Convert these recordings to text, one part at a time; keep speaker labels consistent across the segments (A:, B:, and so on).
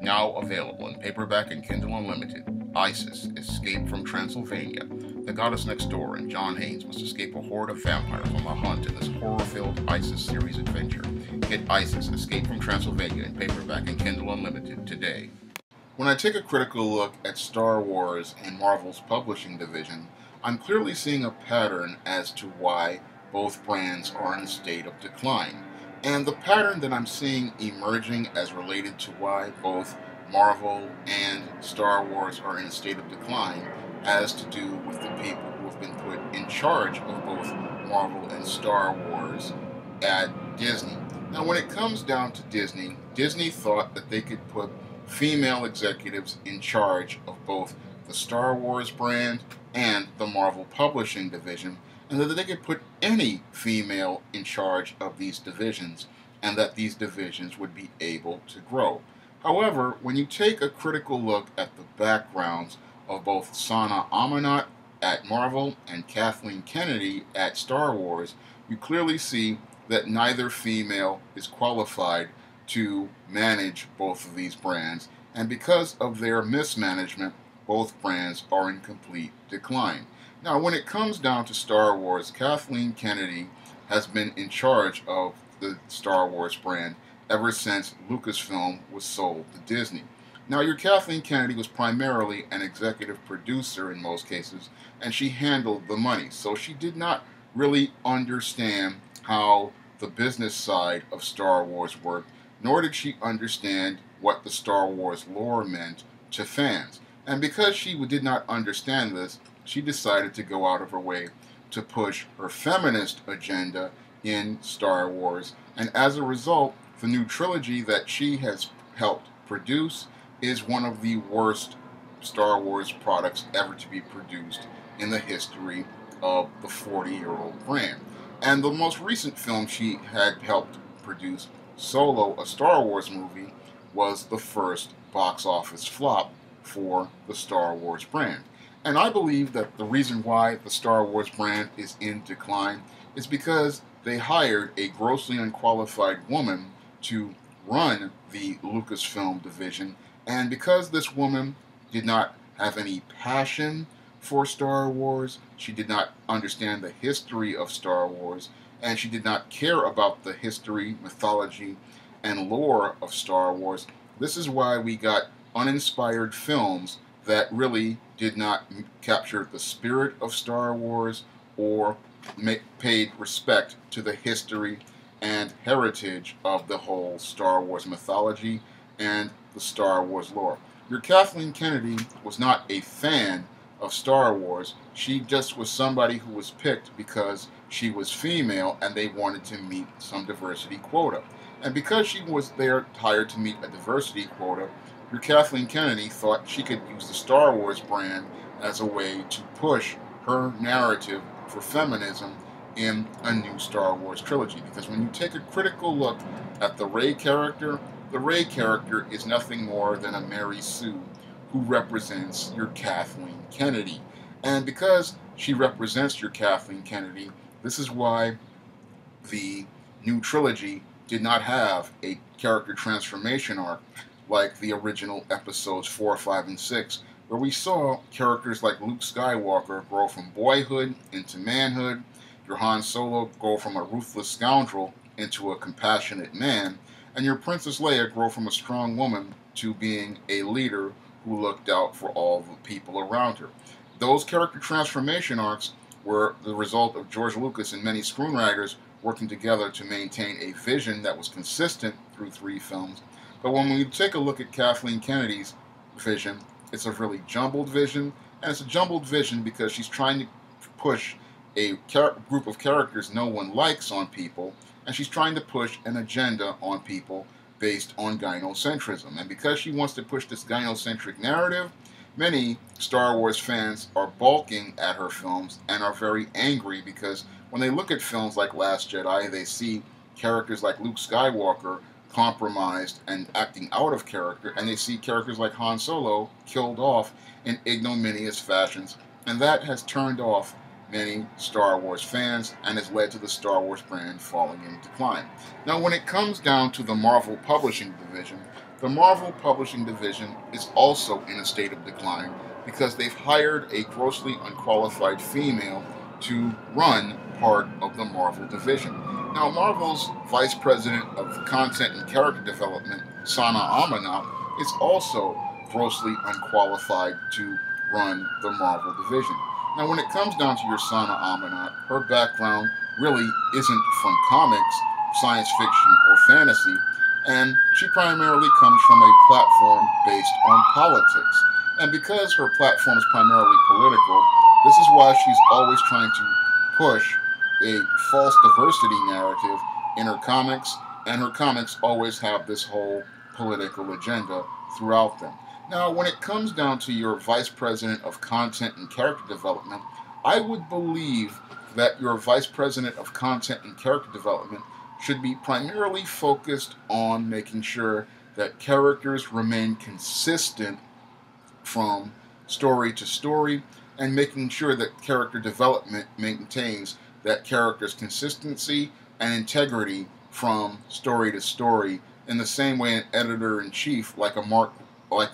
A: Now available in paperback and Kindle Unlimited. Isis, Escape from Transylvania. The goddess next door and John Haynes must escape a horde of vampires on the hunt in this horror-filled Isis series adventure. Get Isis, Escape from Transylvania in paperback and Kindle Unlimited today. When I take a critical look at Star Wars and Marvel's publishing division, I'm clearly seeing a pattern as to why both brands are in a state of decline. And the pattern that I'm seeing emerging as related to why both Marvel and Star Wars are in a state of decline has to do with the people who have been put in charge of both Marvel and Star Wars at Disney. Now, when it comes down to Disney, Disney thought that they could put female executives in charge of both the Star Wars brand and the Marvel Publishing division, and that they could put any female in charge of these divisions, and that these divisions would be able to grow. However, when you take a critical look at the backgrounds of both Sana Amanat at Marvel and Kathleen Kennedy at Star Wars, you clearly see that neither female is qualified to manage both of these brands, and because of their mismanagement, both brands are in complete decline. Now, when it comes down to Star Wars, Kathleen Kennedy has been in charge of the Star Wars brand ever since Lucasfilm was sold to Disney. Now, your Kathleen Kennedy was primarily an executive producer in most cases, and she handled the money, so she did not really understand how the business side of Star Wars worked, nor did she understand what the Star Wars lore meant to fans. And because she did not understand this, she decided to go out of her way to push her feminist agenda in Star Wars. And as a result, the new trilogy that she has helped produce is one of the worst Star Wars products ever to be produced in the history of the 40-year-old brand. And the most recent film she had helped produce, Solo, a Star Wars movie, was the first box office flop for the Star Wars brand. And I believe that the reason why the Star Wars brand is in decline is because they hired a grossly unqualified woman to run the Lucasfilm division, and because this woman did not have any passion for Star Wars, she did not understand the history of Star Wars, and she did not care about the history, mythology, and lore of Star Wars. This is why we got uninspired films that really did not capture the spirit of Star Wars or paid respect to the history and heritage of the whole Star Wars mythology and the Star Wars lore. Your Kathleen Kennedy was not a fan of Star Wars. She just was somebody who was picked because she was female and they wanted to meet some diversity quota. And because she was there hired to meet a diversity quota, your Kathleen Kennedy thought she could use the Star Wars brand as a way to push her narrative for feminism in a new Star Wars trilogy. Because when you take a critical look at the Rey character is nothing more than a Mary Sue who represents your Kathleen Kennedy. And because she represents your Kathleen Kennedy, this is why the new trilogy did not have a character transformation arc like the original episodes 4, 5, and 6, where we saw characters like Luke Skywalker grow from boyhood into manhood, your Han Solo go from a ruthless scoundrel into a compassionate man, and your Princess Leia grow from a strong woman to being a leader who looked out for all the people around her. Those character transformation arcs were the result of George Lucas and many screenwriters working together to maintain a vision that was consistent through 3 films. But when we take a look at Kathleen Kennedy's vision, it's a really jumbled vision, and it's a jumbled vision because she's trying to push a group of characters no one likes on people, and she's trying to push an agenda on people based on gynocentrism. And because she wants to push this gynocentric narrative, many Star Wars fans are balking at her films and are very angry because when they look at films like Last Jedi, they see characters like Luke Skywalker compromised and acting out of character, and they see characters like Han Solo killed off in ignominious fashions, and that has turned off many Star Wars fans and has led to the Star Wars brand falling in decline. Now, when it comes down to the Marvel Publishing division, The Marvel Publishing Division is also in a state of decline because they've hired a grossly unqualified female to run part of the Marvel division. Now, Marvel's Vice President of Content and Character Development, Sana Amanat, is also grossly unqualified to run the Marvel division. Now, when it comes down to your Sana Amanat, her background really isn't from comics, science fiction, or fantasy, and she primarily comes from a platform based on politics. And because her platform is primarily political, this is why she's always trying to push a false diversity narrative in her comics, and her comics always have this whole political agenda throughout them. Now, when it comes down to your Vice President of Content and Character Development, I would believe that your Vice President of Content and Character Development should be primarily focused on making sure that characters remain consistent from story to story, and making sure that character development maintains that character's consistency and integrity from story to story, in the same way an editor-in-chief like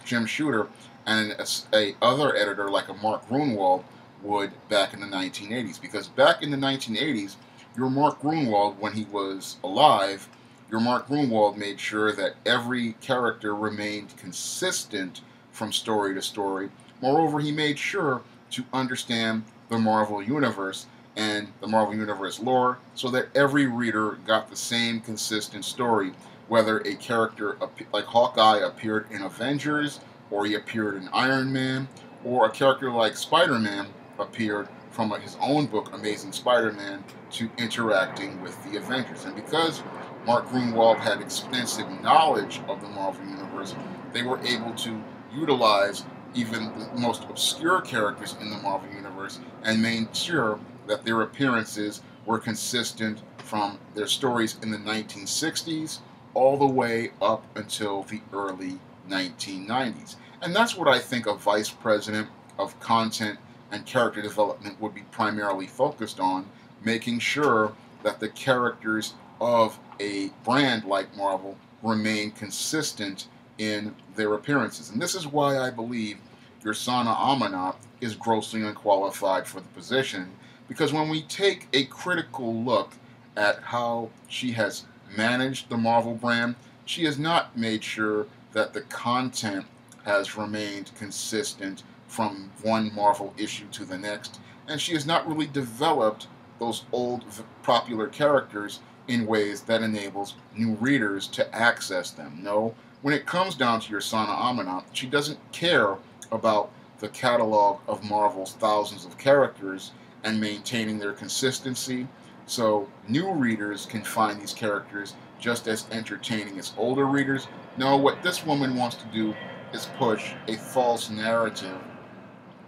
A: Jim Shooter and a other editor like a Mark Gruenwald would back in the 1980s. Because back in the 1980s, your Mark Gruenwald, when he was alive, your Mark Gruenwald made sure that every character remained consistent from story to story. Moreover, he made sure to understand the Marvel Universe and the Marvel Universe lore so that every reader got the same consistent story, whether a character like Hawkeye appeared in Avengers, or he appeared in Iron Man, or a character like Spider-Man appeared from his own book, Amazing Spider-Man, to interacting with the Avengers. And because Mark Gruenwald had extensive knowledge of the Marvel Universe, they were able to utilize even the most obscure characters in the Marvel Universe and made sure that their appearances were consistent from their stories in the 1960s all the way up until the early 1990s. And that's what I think a Vice President of Content and Character Development would be primarily focused on, making sure that the characters of a brand like Marvel remain consistent in their appearances. And this is why I believe your Sana Amanat is grossly unqualified for the position, because when we take a critical look at how she has managed the Marvel brand, she has not made sure that the content has remained consistent from one Marvel issue to the next, and she has not really developed those old popular characters in ways that enables new readers to access them. No, when it comes down to your Sana Amanat, she doesn't care about the catalog of Marvel's thousands of characters and maintaining their consistency, so new readers can find these characters just as entertaining as older readers. No, what this woman wants to do is push a false narrative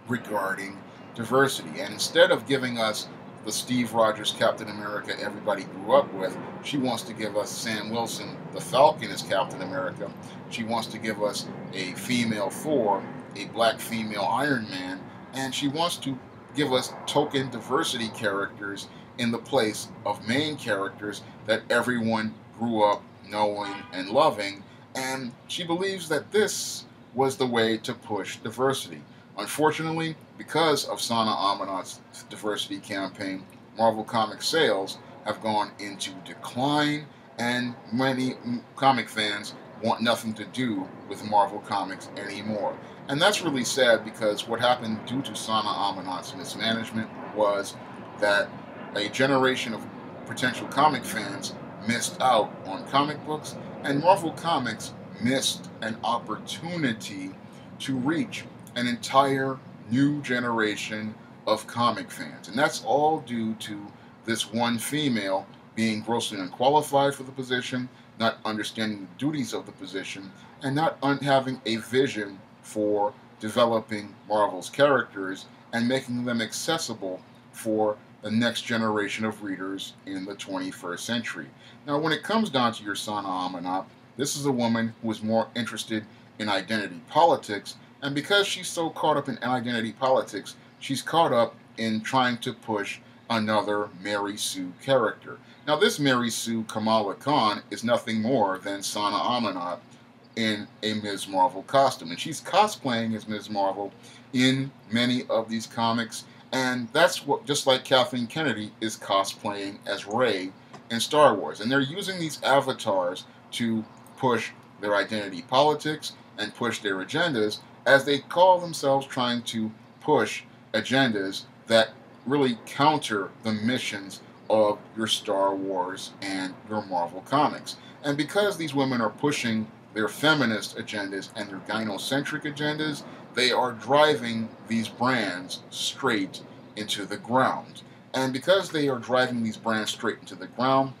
A: regarding diversity. And instead of giving us the Steve Rogers Captain America everybody grew up with, she wants to give us Sam Wilson, the Falcon, as Captain America. She wants to give us a female Thor, a black female Iron Man, and she wants to give us token diversity characters in the place of main characters that everyone grew up knowing and loving. And she believes that this was the way to push diversity. Unfortunately, because of Sana Amanat's diversity campaign, Marvel Comics sales have gone into decline, and many comic fans want nothing to do with Marvel Comics anymore. And that's really sad, because what happened due to Sana Amanat's mismanagement was that a generation of potential comic fans missed out on comic books, and Marvel Comics missed an opportunity to reach an entire new generation of comic fans. And that's all due to this one female being grossly unqualified for the position, not understanding the duties of the position, and not having a vision for developing Marvel's characters and making them accessible for the next generation of readers in the 21st century. Now, when it comes down to your Sana Amanat, this is a woman who is more interested in identity politics, and because she's so caught up in identity politics, she's caught up in trying to push another Mary Sue character. Now, this Mary Sue Kamala Khan is nothing more than Sana Amanat in a Ms. Marvel costume. And she's cosplaying as Ms. Marvel in many of these comics. And that's what, just like Kathleen Kennedy is cosplaying as Rey in Star Wars. And they're using these avatars to push their identity politics and push their agendas, as they call themselves trying to push agendas that really counter the missions of your Star Wars and your Marvel comics. And because these women are pushing their feminist agendas and their gynocentric agendas, they are driving these brands straight into the ground. And because they are driving these brands straight into the ground,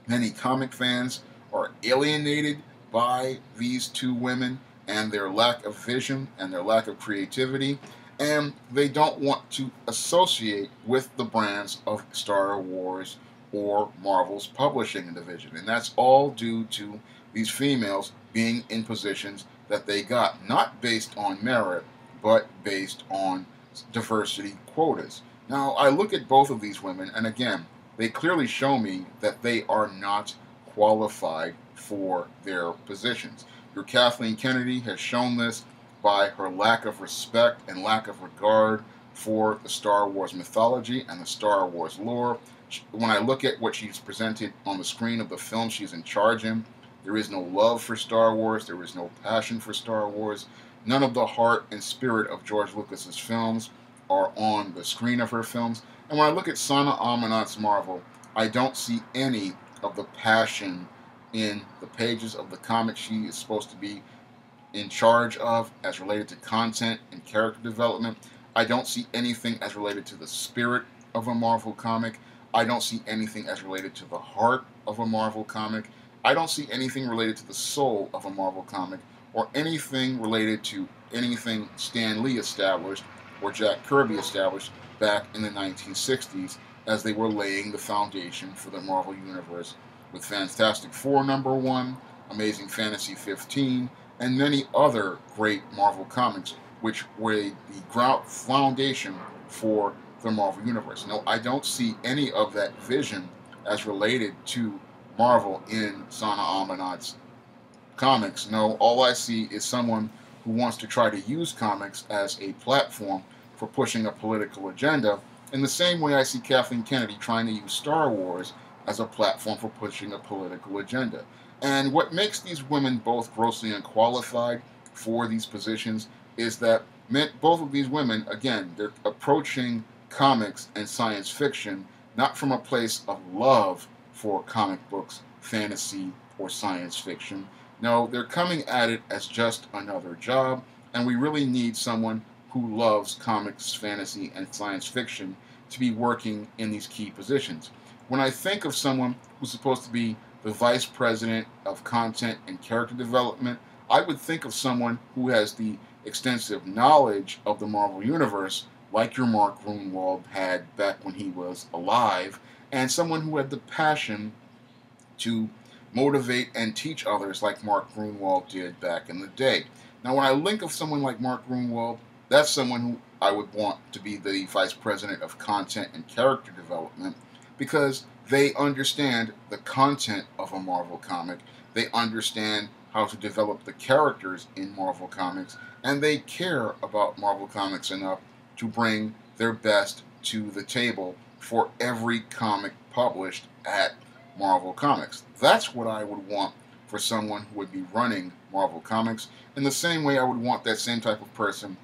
A: many comic fans are alienated by these two women and their lack of vision and their lack of creativity, and they don't want to associate with the brands of Star Wars or Marvel's publishing division. And that's all due to these females being in positions that they got, not based on merit, but based on diversity quotas. Now, I look at both of these women, and again, they clearly show me that they are not qualified for their positions. Your Kathleen Kennedy has shown this by her lack of respect and lack of regard for the Star Wars mythology and the Star Wars lore. When I look at what she's presented on the screen of the film she's in charge in, there is no love for Star Wars, there is no passion for Star Wars. None of the heart and spirit of George Lucas's films are on the screen of her films. And when I look at Sana Amanat's Marvel, I don't see any of the passion in the pages of the comic she is supposed to be in charge of as related to content and character development. I don't see anything as related to the spirit of a Marvel comic. I don't see anything as related to the heart of a Marvel comic. I don't see anything related to the soul of a Marvel comic, or anything related to anything Stan Lee established or Jack Kirby established back in the 1960s, as they were laying the foundation for the Marvel Universe with Fantastic Four #1, Amazing Fantasy 15, and many other great Marvel comics, which laid the ground foundation for the Marvel Universe. No, I don't see any of that vision as related to Marvel in Sana Amanat's comics. No, all I see is someone who wants to try to use comics as a platform for pushing a political agenda, in the same way I see Kathleen Kennedy trying to use Star Wars as a platform for pushing a political agenda. And what makes these women both grossly unqualified for these positions is that both of these women, again, they're approaching comics and science fiction not from a place of love for comic books, fantasy, or science fiction. No, they're coming at it as just another job, and we really need someone who loves comics, fantasy, and science fiction to be working in these key positions. When I think of someone who's supposed to be the vice president of content and character development, I would think of someone who has the extensive knowledge of the Marvel Universe, like your Mark Gruenwald had back when he was alive, and someone who had the passion to motivate and teach others like Mark Gruenwald did back in the day. Now, when I think of someone like Mark Gruenwald, that's someone who I would want to be the vice president of content and character development, because they understand the content of a Marvel comic, they understand how to develop the characters in Marvel comics, and they care about Marvel comics enough to bring their best to the table for every comic published at Marvel Comics. That's what I would want for someone who would be running Marvel Comics, in the same way I would want that same type of person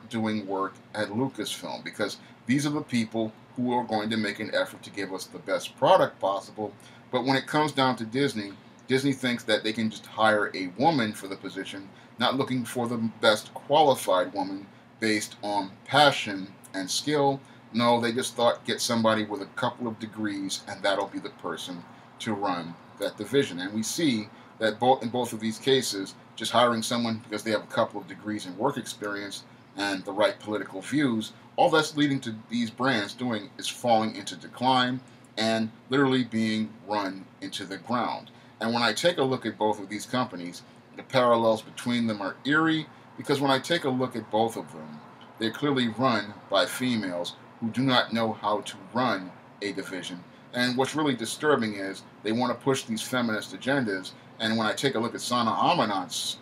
A: doing work at Lucasfilm, because these are the people who are going to make an effort to give us the best product possible. But when it comes down to Disney, Disney thinks that they can just hire a woman for the position, not looking for the best qualified woman based on passion and skill. No, they just thought get somebody with a couple of degrees and that'll be the person to run that division. And we see that in both of these cases, just hiring someone because they have a couple of degrees in work experience and the right political views, all that's leading to these brands doing is falling into decline and literally being run into the ground. And when I take a look at both of these companies, the parallels between them are eerie, because when I take a look at both of them, they're clearly run by females who do not know how to run a division. And what's really disturbing is they want to push these feminist agendas, And when I take a look at Sana Amanat's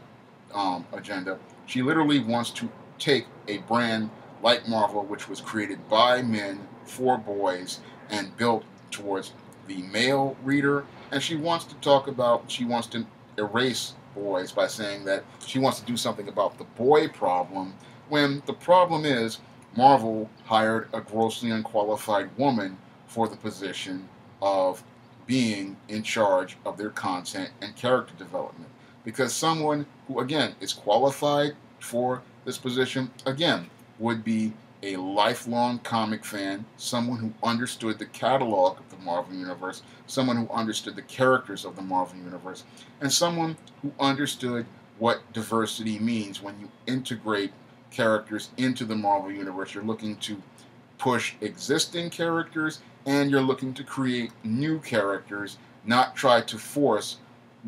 A: agenda, she literally wants to take a brand like Marvel, which was created by men for boys and built towards the male reader, and she wants to talk about, she wants to erase boys by saying that she wants to do something about the boy problem, when the problem is Marvel hired a grossly unqualified woman for the position of being in charge of their content and character development. Because someone who, again, is qualified for this position, again, would be a lifelong comic fan, someone who understood the catalog of the Marvel Universe, someone who understood the characters of the Marvel Universe, and someone who understood what diversity means when you integrate characters into the Marvel Universe. You're looking to push existing characters and you're looking to create new characters, not try to force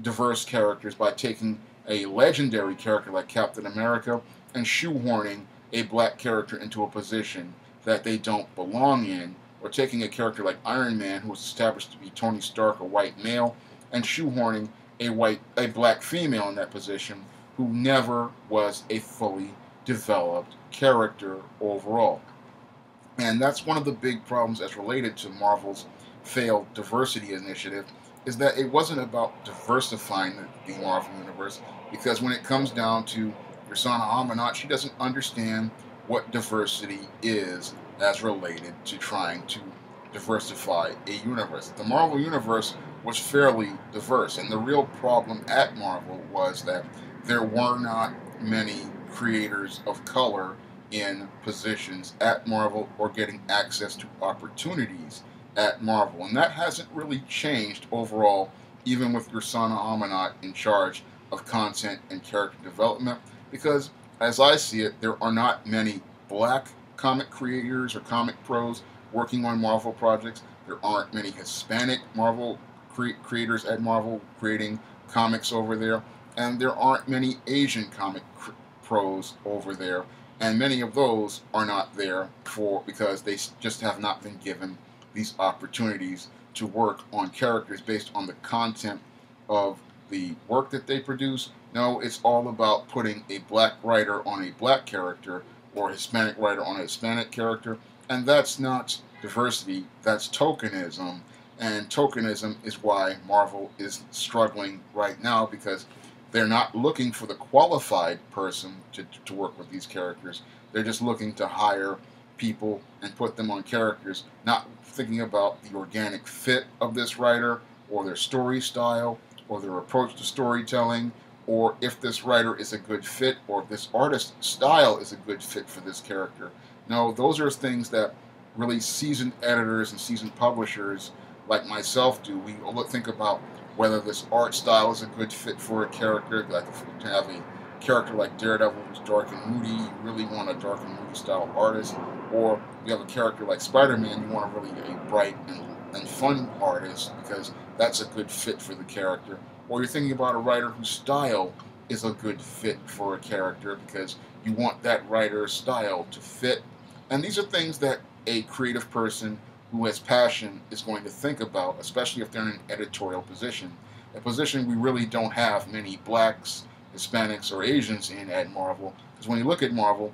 A: diverse characters by taking a legendary character like Captain America and shoehorning a black character into a position that they don't belong in, or taking a character like Iron Man, who was established to be Tony Stark, a white male, and shoehorning a black female in that position who never was a fully developed character overall. And that's one of the big problems as related to Marvel's failed diversity initiative, is that it wasn't about diversifying the Marvel Universe, because when it comes down to Rosanna Amanat, she doesn't understand what diversity is as related to trying to diversify a universe. The Marvel Universe was fairly diverse, and the real problem at Marvel was that there were not many creators of color in positions at Marvel or getting access to opportunities at Marvel. And that hasn't really changed overall, even with Rosanna Amanat in charge of content and character development, because as I see it, there are not many black comic creators or comic pros working on Marvel projects. There aren't many Hispanic Marvel creators at Marvel creating comics over there, and there aren't many Asian comic pros over there, and many of those are not there because they just have not been given these opportunities to work on characters based on the content of the work that they produce. No, it's all about putting a black writer on a black character or a Hispanic writer on a Hispanic character, and that's not diversity, that's tokenism. And tokenism is why Marvel is struggling right now, because they're not looking for the qualified person to work with these characters. They're just looking to hire people and put them on characters, not thinking about the organic fit of this writer or their story style or their approach to storytelling, or if this writer is a good fit or if this artist style is a good fit for this character. No, those are things that really seasoned editors and seasoned publishers like myself do. We think about whether this art style is a good fit for a character. Like if you have a character like Daredevil who's dark and moody, you really want a dark and moody style artist. Or you have a character like Spider-Man, you want really a bright and fun artist because that's a good fit for the character. Or you're thinking about a writer whose style is a good fit for a character because you want that writer's style to fit. And these are things that a creative person who has passion is going to think about, especially if they're in an editorial position. A position we really don't have many blacks, Hispanics, or Asians in at Marvel. Because when you look at Marvel,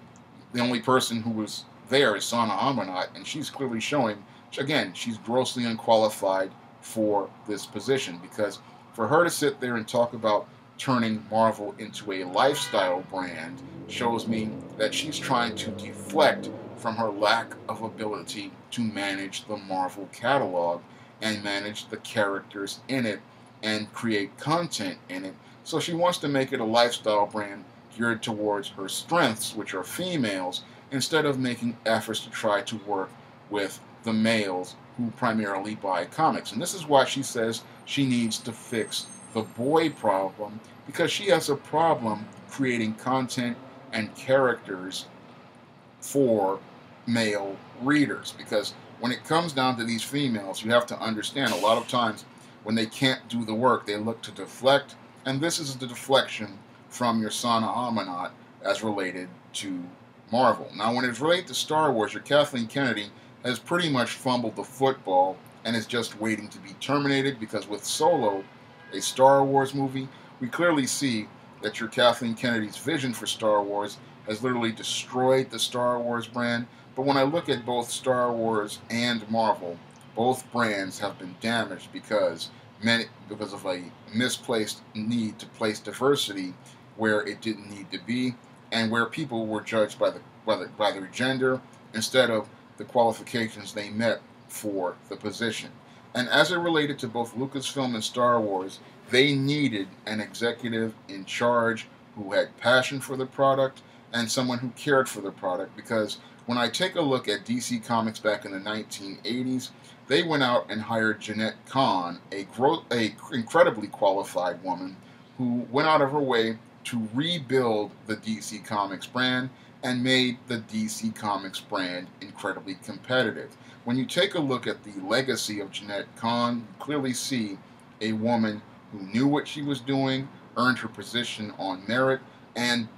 A: the only person who was there is Sana Amanat, and she's clearly showing, again, she's grossly unqualified for this position, because for her to sit there and talk about turning Marvel into a lifestyle brand shows me that she's trying to deflect from her lack of ability to manage the Marvel catalog and manage the characters in it and create content in it. So she wants to make it a lifestyle brand geared towards her strengths, which are females, instead of making efforts to try to work with the males who primarily buy comics. And this is why she says she needs to fix the boy problem, because she has a problem creating content and characters for male readers. Because when it comes down to these females, you have to understand a lot of times when they can't do the work, they look to deflect, and this is the deflection from your Sana Amanat as related to Marvel. Now, when it's related to Star Wars, your Kathleen Kennedy has pretty much fumbled the football and is just waiting to be terminated, because with Solo, a Star Wars movie, we clearly see that your Kathleen Kennedy's vision for Star Wars has literally destroyed the Star Wars brand. But when I look at both Star Wars and Marvel, both brands have been damaged because of a misplaced need to place diversity where it didn't need to be, and where people were judged by their gender instead of the qualifications they met for the position. And as it related to both Lucasfilm and Star Wars, they needed an executive in charge who had passion for the product and someone who cared for the product, because when I take a look at DC Comics back in the 1980s, they went out and hired Jeanette Kahn, a incredibly qualified woman who went out of her way to rebuild the DC Comics brand and made the DC Comics brand incredibly competitive. When you take a look at the legacy of Jeanette Kahn, you clearly see a woman who knew what she was doing, earned her position on merit, and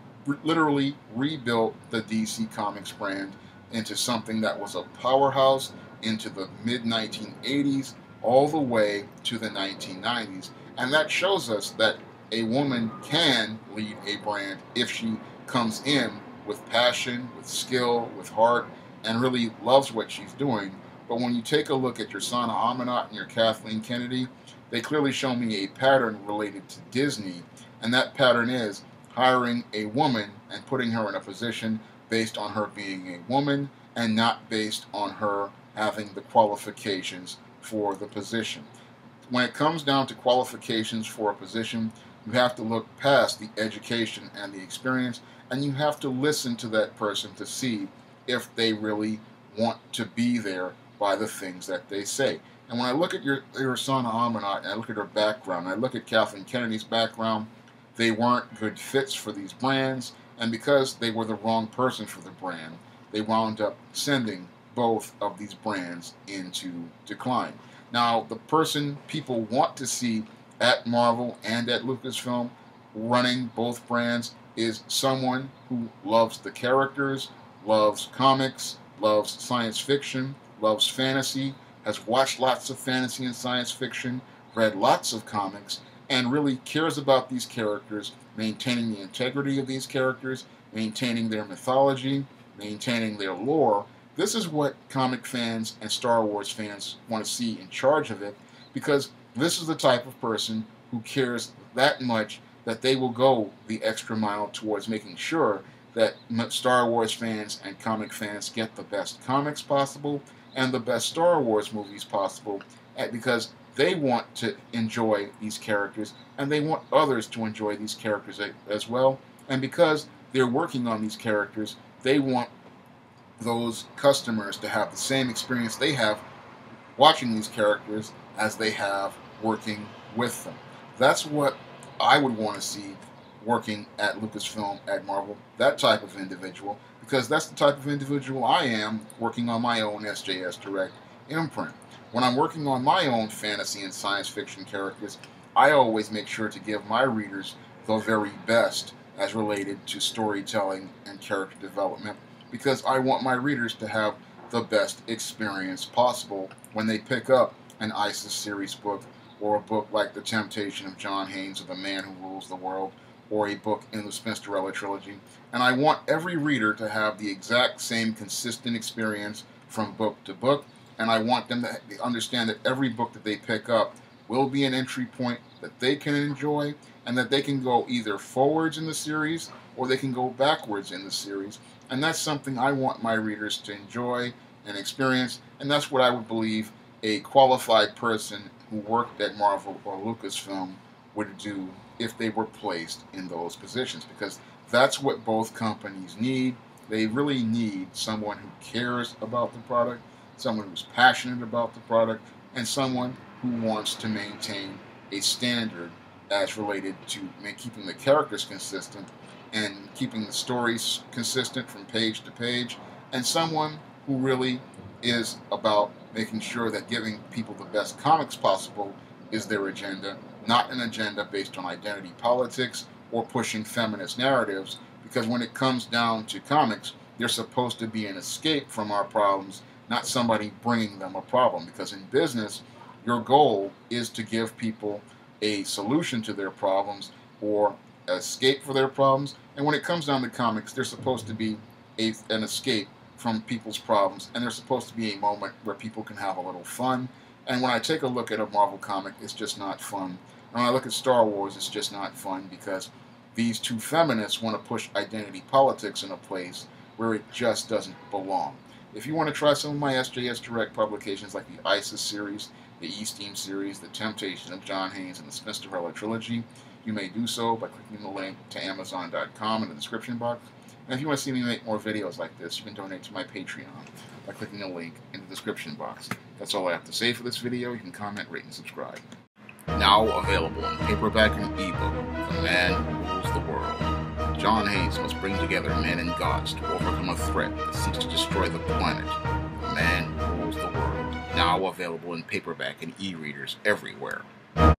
A: literally rebuilt the DC Comics brand into something that was a powerhouse into the mid-1980s all the way to the 1990s. And that shows us that a woman can lead a brand if she comes in with passion, with skill, with heart, and really loves what she's doing. But when you take a look at your Shawn Amanat and your Kathleen Kennedy, they clearly show me a pattern related to Disney, and that pattern is hiring a woman and putting her in a position based on her being a woman and not based on her having the qualifications for the position. When it comes down to qualifications for a position, you have to look past the education and the experience, and you have to listen to that person to see if they really want to be there by the things that they say. And when I look at your Shawn Amanat, and I look at her background, and I look at Kathleen Kennedy's background, they weren't good fits for these brands, and because they were the wrong person for the brand, they wound up sending both of these brands into decline. Now, the person people want to see at Marvel and at Lucasfilm running both brands is someone who loves the characters, loves comics, loves science fiction, loves fantasy, has watched lots of fantasy and science fiction, read lots of comics, and really cares about these characters, maintaining the integrity of these characters, maintaining their mythology, maintaining their lore. This is what comic fans and Star Wars fans want to see in charge of it, because this is the type of person who cares that much that they will go the extra mile towards making sure that Star Wars fans and comic fans get the best comics possible and the best Star Wars movies possible, because they want to enjoy these characters and they want others to enjoy these characters as well. And because they're working on these characters, they want those customers to have the same experience they have watching these characters as they have working with them. That's what I would want to see working at Lucasfilm, at Marvel, that type of individual, because that's the type of individual I am working on my own SJS Direct imprint. When I'm working on my own fantasy and science fiction characters, I always make sure to give my readers the very best as related to storytelling and character development, because I want my readers to have the best experience possible when they pick up an ISIS series book, or a book like The Temptation of John Haynes, or The Man Who Rules the World, or a book in the Spinsterella trilogy. And I want every reader to have the exact same consistent experience from book to book, and I want them to understand that every book that they pick up will be an entry point that they can enjoy, and that they can go either forwards in the series or they can go backwards in the series. And that's something I want my readers to enjoy and experience, and that's what I would believe a qualified person who worked at Marvel or Lucasfilm would do if they were placed in those positions, because that's what both companies need. They really need someone who cares about the product, someone who's passionate about the product, and someone who wants to maintain a standard as related to keeping the characters consistent and keeping the stories consistent from page to page, and someone who really is about making sure that giving people the best comics possible is their agenda, not an agenda based on identity politics or pushing feminist narratives, because when it comes down to comics, they're supposed to be an escape from our problems, not somebody bringing them a problem. Because in business, your goal is to give people a solution to their problems or escape for their problems. And when it comes down to comics, they're supposed to be an escape from people's problems, and there's supposed to be a moment where people can have a little fun. And when I take a look at a Marvel comic, it's just not fun. And when I look at Star Wars, it's just not fun because these two feminists want to push identity politics in a place where it just doesn't belong. If you want to try some of my SJS Direct publications like the ISIS series, the E-Steam series, the Temptation of John Haynes, and the Smith-Stavrella trilogy, you may do so by clicking the link to Amazon.com in the description box. And if you want to see me make more videos like this, you can donate to my Patreon by clicking the link in the description box. That's all I have to say for this video. You can comment, rate, and subscribe. Now available in paperback and ebook, The Man Who Rules the World. John Haynes must bring together men and gods to overcome a threat that seeks to destroy the planet. The Man Who Rules the World. Now available in paperback and e-readers everywhere.